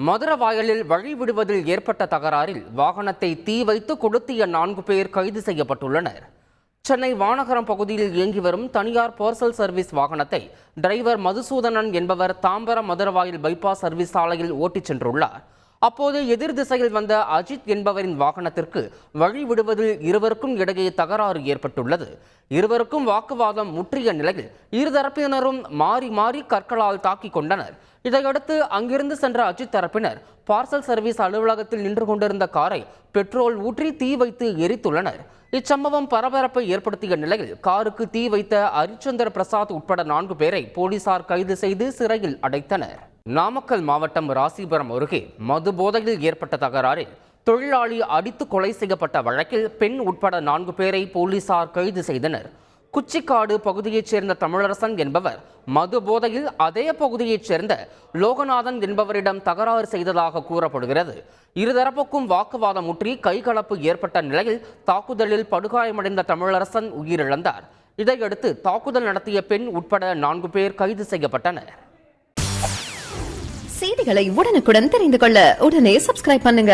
மதுரவாயலில் வழிவிடுவதில் ஏற்பட்ட தகராறில் வாகனத்தை தீ வைத்து கொளுத்திய 4 பேர் கைது செய்யப்பட்டுள்ளனர். சென்னை வானகரம் பகுதியில் இயங்கி வரும் தனியார் பார்சல் சர்வீஸ் வாகனத்தை டிரைவர் மதுசூதனன் என்பவர் தாம்பரம் மதுரவாயல் பைபாஸ் சர்வீஸ் சாலையில் ஓட்டிச் சென்றுள்ளார். அப்போது எதிர் திசையில் வந்த அஜித் என்பவரின் வாகனத்திற்கு வழி விடுவதில் இருவருக்கும் இடையே தகராறு ஏற்பட்டுள்ளது. இருவருக்கும் வாக்குவாதம் முற்றிய நிலையில் இருதரப்பினரும் மாறி மாறி கற்களால் தாக்கிக் கொண்டனர். இதையடுத்து அங்கிருந்து சென்ற அஜித் தரப்பினர் பார்சல் சர்வீஸ் அலுவலகத்தில் நின்று கொண்டிருந்த காரை பெட்ரோல் ஊற்றி தீ வைத்து எரித்துள்ளனர். இச்சம்பவம் பரபரப்பை ஏற்படுத்திய நிலையில் காருக்கு தீ வைத்த ஹரிச்சந்திர பிரசாத் உட்பட 4 பேரை போலீசார் கைது செய்து சிறையில் அடைத்தனர். நாமக்கல் மாவட்டம் ராசிபுரம் அருகே மது போதையில் ஏற்பட்ட தகராறில் தொழிலாளி அடித்து கொலை செய்யப்பட்ட வழக்கில் பெண் உட்பட 4 பேரை போலீசார் கைது செய்தனர். குச்சிக்காடு பகுதியைச் சேர்ந்த தமிழரசன் என்பவர் மது போதையில் அதே பகுதியைச் சேர்ந்த லோகநாதன் என்பவரிடம் தகராறு செய்ததாக கூறப்படுகிறது. இருதரப்புக்கும் வாக்குவாதம் முற்றி கைகலப்பு ஏற்பட்ட நிலையில் தாக்குதலில் படுகாயமடைந்த தமிழரசன் உயிரிழந்தார். இதையடுத்து தாக்குதல் நடத்திய பெண் உட்பட 4 பேர் கைது செய்யப்பட்டனர். செய்திகளை உடனுக்குடன் தெரிந்து கொள்ள உடனே சப்ஸ்கிரைப் பண்ணுங்க.